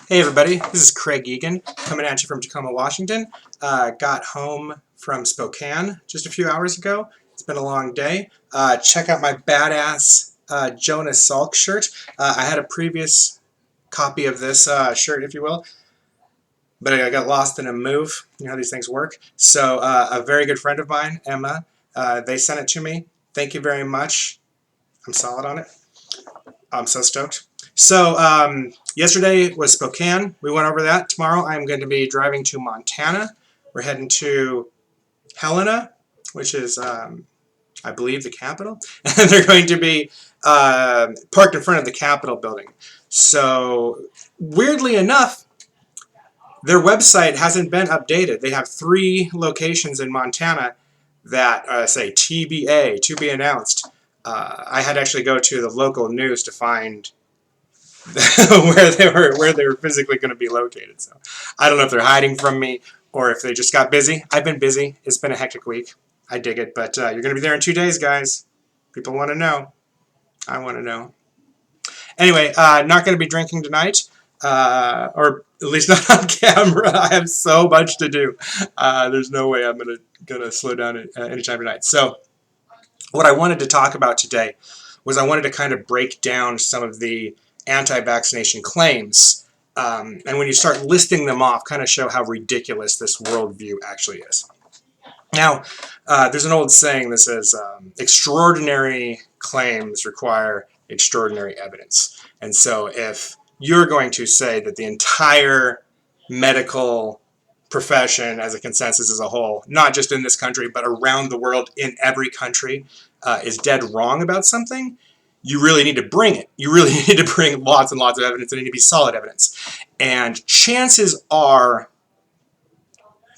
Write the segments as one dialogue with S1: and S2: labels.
S1: Hey everybody, this is Craig Egan coming at you from Tacoma, Washington. Got home from Spokane just a few hours ago. It's been a long day. Check out my badass Jonas Salk shirt. I had a previous copy of this shirt, if you will, but I got lost in a move. You know how these things work. So a very good friend of mine, Emma, they sent it to me. Thank you very much. I'm solid on it. I'm so stoked. So yesterday was Spokane. We went over that. Tomorrow I'm going to be driving to Montana. We're heading to Helena, which is, I believe, the capital. And they're going to be parked in front of the Capitol building. So weirdly enough, their website hasn't been updated. They have 3 locations in Montana that say TBA, to be announced. I had to actually go to the local news to find where they were physically going to be located. So I don't know if they're hiding from me or if they just got busy. I've been busy. It's been a hectic week. I dig it, but you're going to be there in 2 days, guys. People want to know. I want to know. Anyway, not going to be drinking tonight, or at least not on camera. I have so much to do. There's no way I'm gonna slow down anytime tonight. So what I wanted to talk about today was I wanted to kind of break down some of the anti-vaccination claims, and when you start listing them off, kind of show how ridiculous this worldview actually is. Now, there's an old saying that says, extraordinary claims require extraordinary evidence. And so if you're going to say that the entire medical profession as a consensus as a whole, not just in this country, but around the world in every country, is dead wrong about something, you really need to bring it. You really need to bring lots and lots of evidence. It need to be solid evidence. And chances are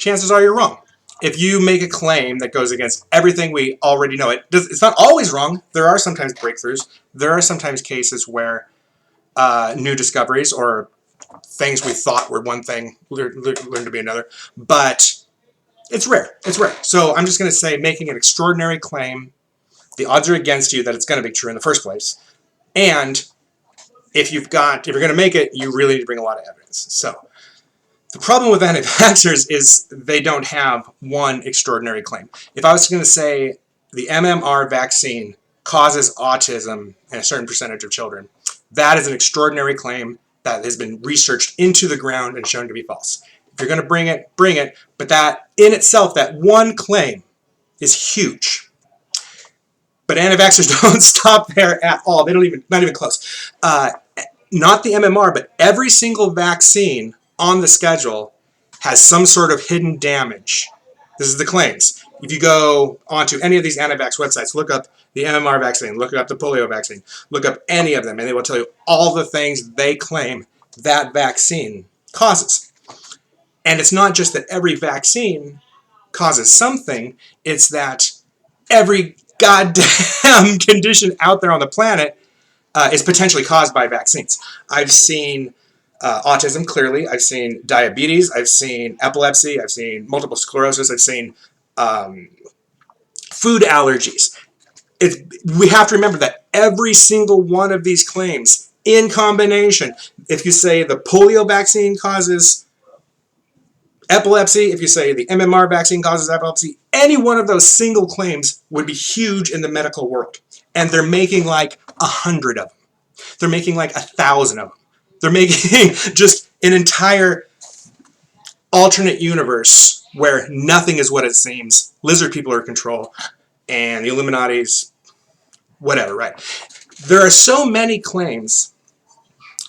S1: you're wrong. If you make a claim that goes against everything we already know, it's not always wrong. There are sometimes breakthroughs. There are sometimes cases where new discoveries or things we thought were one thing learn to be another. But it's rare. It's rare. So I'm just going to say making an extraordinary claim, the odds are against you that it's going to be true in the first place. And if you're going to make it, you really need to bring a lot of evidence. So the problem with anti-vaxxers is they don't have one extraordinary claim. If I was going to say the MMR vaccine causes autism in a certain percentage of children, that is an extraordinary claim that has been researched into the ground and shown to be false. If you're going to bring it, bring it. But that in itself, that one claim is huge. But anti-vaxxers don't stop there at all. They don't not even close. Not the MMR, but every single vaccine on the schedule has some sort of hidden damage. This is the claims. If you go onto any of these anti-vax websites, look up the MMR vaccine, look up the polio vaccine, look up any of them, and they will tell you all the things they claim that vaccine causes. And it's not just that every vaccine causes something, it's that every goddamn condition out there on the planet is potentially caused by vaccines. I've seen autism, clearly. I've seen diabetes. I've seen epilepsy. I've seen multiple sclerosis. I've seen food allergies. We have to remember that every single one of these claims in combination, if you say the polio vaccine causes epilepsy, if you say the MMR vaccine causes epilepsy, any one of those single claims would be huge in the medical world. And they're making like 100 of them. They're making like 1,000 of them. They're making just an entire alternate universe where nothing is what it seems. Lizard people are in control, and the Illuminati's whatever, right? There are so many claims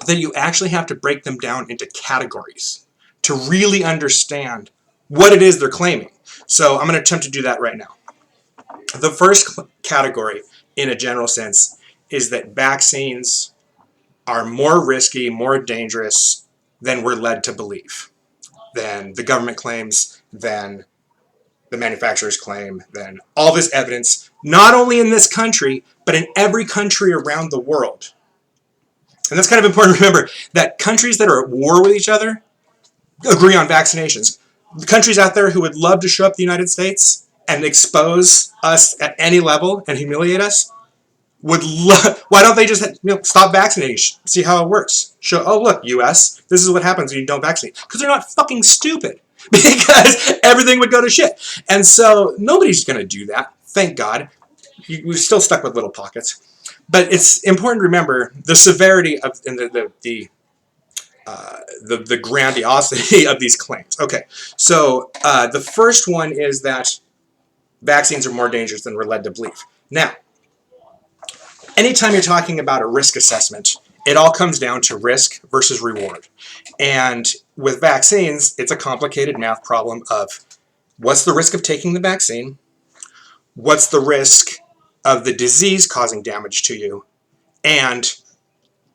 S1: that you actually have to break them down into categories to really understand what it is they're claiming. So I'm going to attempt to do that right now. The first category, in a general sense, is that vaccines are more risky, more dangerous than we're led to believe, than the government claims, than the manufacturers claim, than all this evidence, not only in this country, but in every country around the world. And that's kind of important to remember, that countries that are at war with each other agree on vaccinations. The countries out there who would love to show up the United States and expose us at any level and humiliate us why don't they just stop vaccinating, see how it works, show, oh look, US, this is what happens when you don't vaccinate, because they're not fucking stupid, because everything would go to shit. And so nobody's going to do that, thank God. We're still stuck with little pockets, but it's important to remember the severity of and the grandiosity of these claims. Okay, so the first one is that vaccines are more dangerous than we're led to believe. Now, anytime you're talking about a risk assessment, it all comes down to risk versus reward. And with vaccines, it's a complicated math problem of what's the risk of taking the vaccine, what's the risk of the disease causing damage to you, and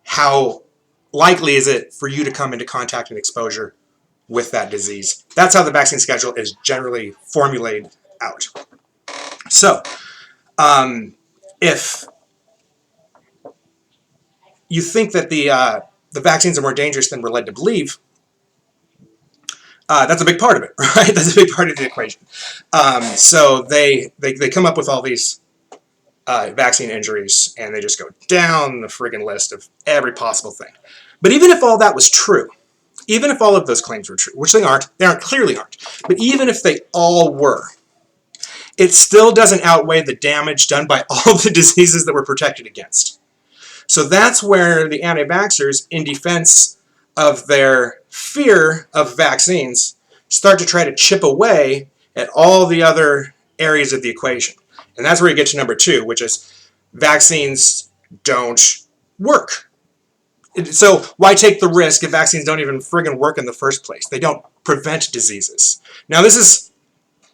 S1: how likely is it for you to come into contact and exposure with that disease. That's how the vaccine schedule is generally formulated out. So, if you think that the vaccines are more dangerous than we're led to believe, that's a big part of it, right? That's a big part of the equation. So they come up with all these vaccine injuries, and they just go down the friggin' list of every possible thing. But even if all that was true, even if all of those claims were true, which they aren't, clearly aren't, but even if they all were, it still doesn't outweigh the damage done by all the diseases that we're protected against. So that's where the anti-vaxxers, in defense of their fear of vaccines, start to try to chip away at all the other areas of the equation. And that's where you get to number 2, which is vaccines don't work. So why take the risk if vaccines don't even friggin' work in the first place? They don't prevent diseases. Now this is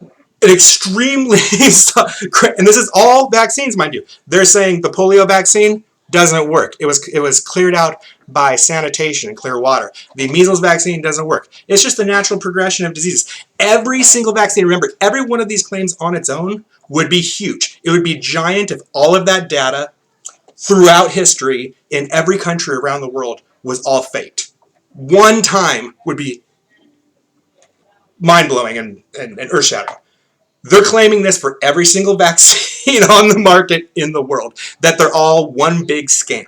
S1: an extremely, and this is all vaccines, mind you. They're saying the polio vaccine doesn't work. It was cleared out by sanitation and clear water. The measles vaccine doesn't work. It's just the natural progression of diseases. Every single vaccine, remember, every one of these claims on its own would be huge. It would be giant if all of that data throughout history in every country around the world was all faked. One time would be mind-blowing and earth-shattering. They're claiming this for every single vaccine on the market in the world, that they're all one big scam.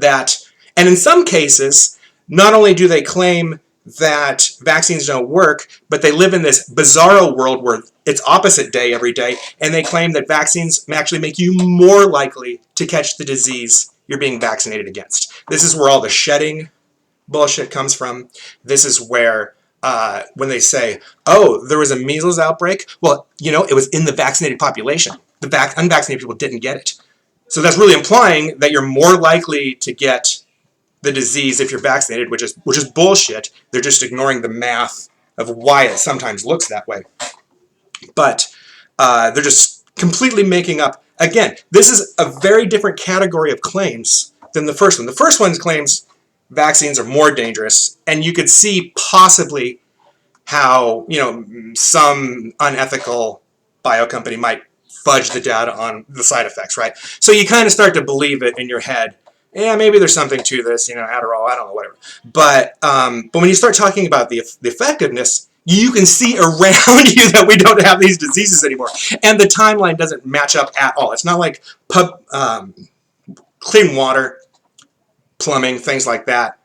S1: And in some cases, not only do they claim that vaccines don't work, but they live in this bizarro world where it's opposite day every day, and they claim that vaccines actually make you more likely to catch the disease you're being vaccinated against. This is where all the shedding bullshit comes from. This is where when they say, oh, there was a measles outbreak, well, it was in the vaccinated population. The unvaccinated people didn't get it. So that's really implying that you're more likely to get the disease if you're vaccinated, which is bullshit. They're just ignoring the math of why it sometimes looks that way. But they're just completely making up. Again, this is a very different category of claims than the first one. The first one claims vaccines are more dangerous, and you could see possibly how some unethical bio company might fudge the data on the side effects, right? So you kind of start to believe it in your head. Yeah, maybe there's something to this, Adderall, I don't know, whatever. But when you start talking about the effectiveness, you can see around you that we don't have these diseases anymore. And the timeline doesn't match up at all. It's not like clean water, plumbing, things like that,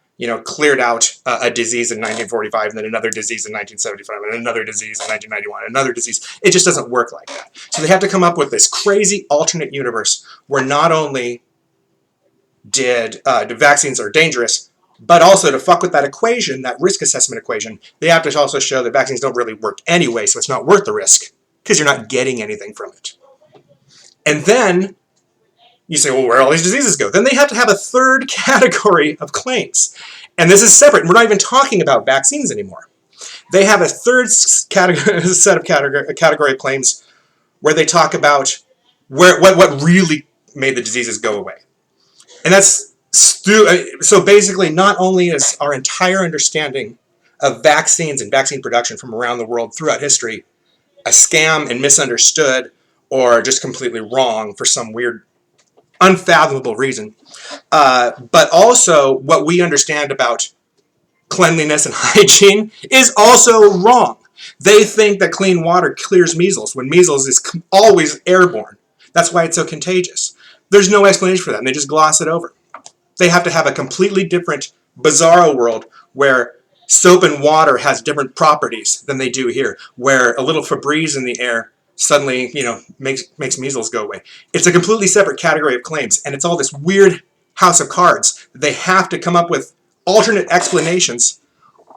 S1: cleared out a disease in 1945, and then another disease in 1975, and another disease in 1991, another disease. It just doesn't work like that. So they have to come up with this crazy alternate universe where not only did the vaccines are dangerous, but also to fuck with that equation, that risk assessment equation, they have to also show that vaccines don't really work anyway, so it's not worth the risk, because you're not getting anything from it. And then you say, well, where all these diseases go? Then they have to have a third category of claims. And this is separate. We're not even talking about vaccines anymore. They have a third set of category of claims where they talk about what really made the diseases go away. And that's so basically, not only is our entire understanding of vaccines and vaccine production from around the world throughout history a scam and misunderstood or just completely wrong for some weird, unfathomable reason, but also what we understand about cleanliness and hygiene is also wrong. They think that clean water clears measles when measles is always airborne. That's why it's so contagious. There's no explanation for that, and they just gloss it over. They have to have a completely different, bizarro world where soap and water has different properties than they do here, where a little Febreze in the air suddenly, makes measles go away. It's a completely separate category of claims, and it's all this weird house of cards. They have to come up with alternate explanations.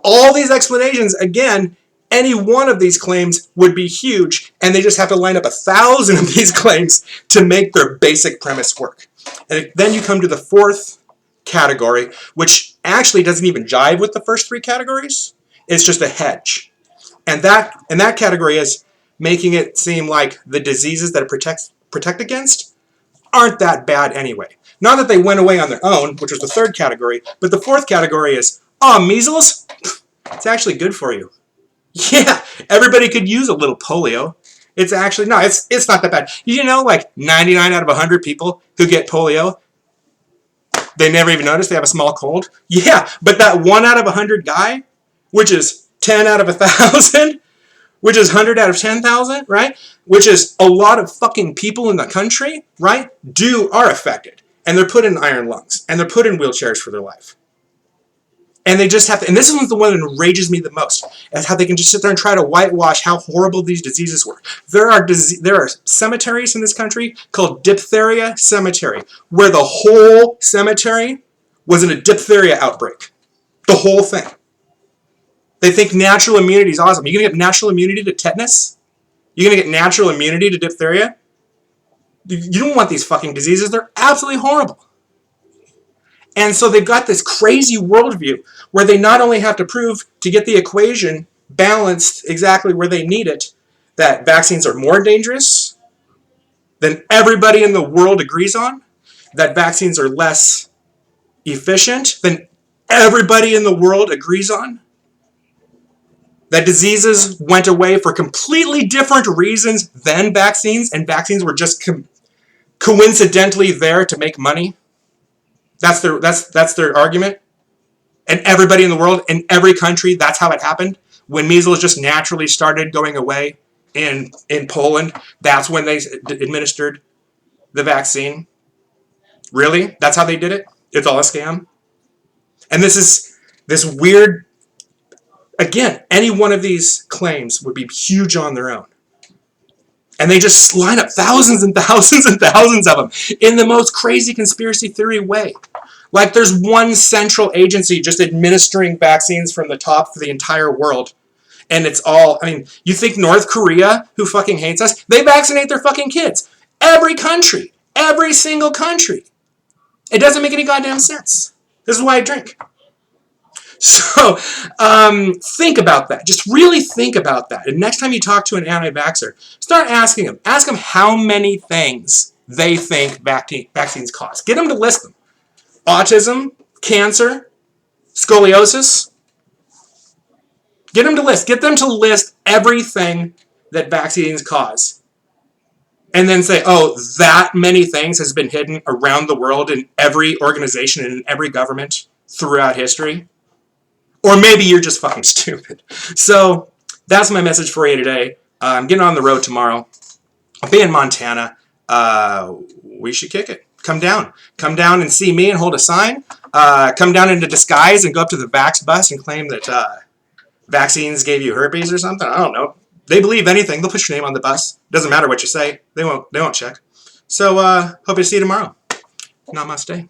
S1: All these explanations, again, any one of these claims would be huge, and they just have to line up 1,000 of these claims to make their basic premise work. And then you come to the fourth category, which actually doesn't even jive with the first three categories. It's just a hedge. And that category is making it seem like the diseases that it protect against aren't that bad anyway. Not that they went away on their own, which was the third category, but the fourth category is, measles? It's actually good for you. Yeah, everybody could use a little polio. It's actually, no, it's not that bad. Like 99 out of 100 people who get polio, they never even notice they have a small cold. Yeah, but that 1 out of 100 guy, which is 10 out of 1,000, which is 100 out of 10,000, right? Which is a lot of fucking people in the country, right? Are affected. And they're put in iron lungs. And they're put in wheelchairs for their life. And they just have to, and this is the one that enrages me the most, is how they can just sit there and try to whitewash how horrible these diseases were. There are cemeteries in this country called Diphtheria Cemetery, where the whole cemetery was in a diphtheria outbreak. The whole thing. They think natural immunity is awesome. You're going to get natural immunity to tetanus? You're going to get natural immunity to diphtheria? You don't want these fucking diseases. They're absolutely horrible. And so they've got this crazy worldview where they not only have to prove to get the equation balanced exactly where they need it, that vaccines are more dangerous than everybody in the world agrees on, that vaccines are less efficient than everybody in the world agrees on, that diseases went away for completely different reasons than vaccines, and vaccines were just coincidentally there to make money. That's their argument. And everybody in the world, in every country, that's how it happened. When measles just naturally started going away in Poland, that's when they administered the vaccine. Really? That's how they did it? It's all a scam? And this is this weird, again, any one of these claims would be huge on their own. And they just line up thousands and thousands and thousands of them in the most crazy conspiracy theory way. Like there's one central agency just administering vaccines from the top for the entire world. And it's all, you think North Korea, who fucking hates us, they vaccinate their fucking kids. Every country. Every single country. It doesn't make any goddamn sense. This is why I drink. So, think about that. Just really think about that. And next time you talk to an anti-vaxxer, start asking them. Ask them how many things they think vaccines cause. Get them to list them. Autism, cancer, scoliosis. Get them to list. Get them to list everything that vaccines cause. And then say, that many things has been hidden around the world in every organization and in every government throughout history. Or maybe you're just fucking stupid. So that's my message for you today. I'm getting on the road tomorrow. I'll be in Montana. We should kick it. Come down. Come down and see me and hold a sign. Come down into disguise and go up to the Vax bus and claim that vaccines gave you herpes or something. I don't know. They believe anything. They'll put your name on the bus. Doesn't matter what you say. They won't check. So hope to see you tomorrow. Namaste.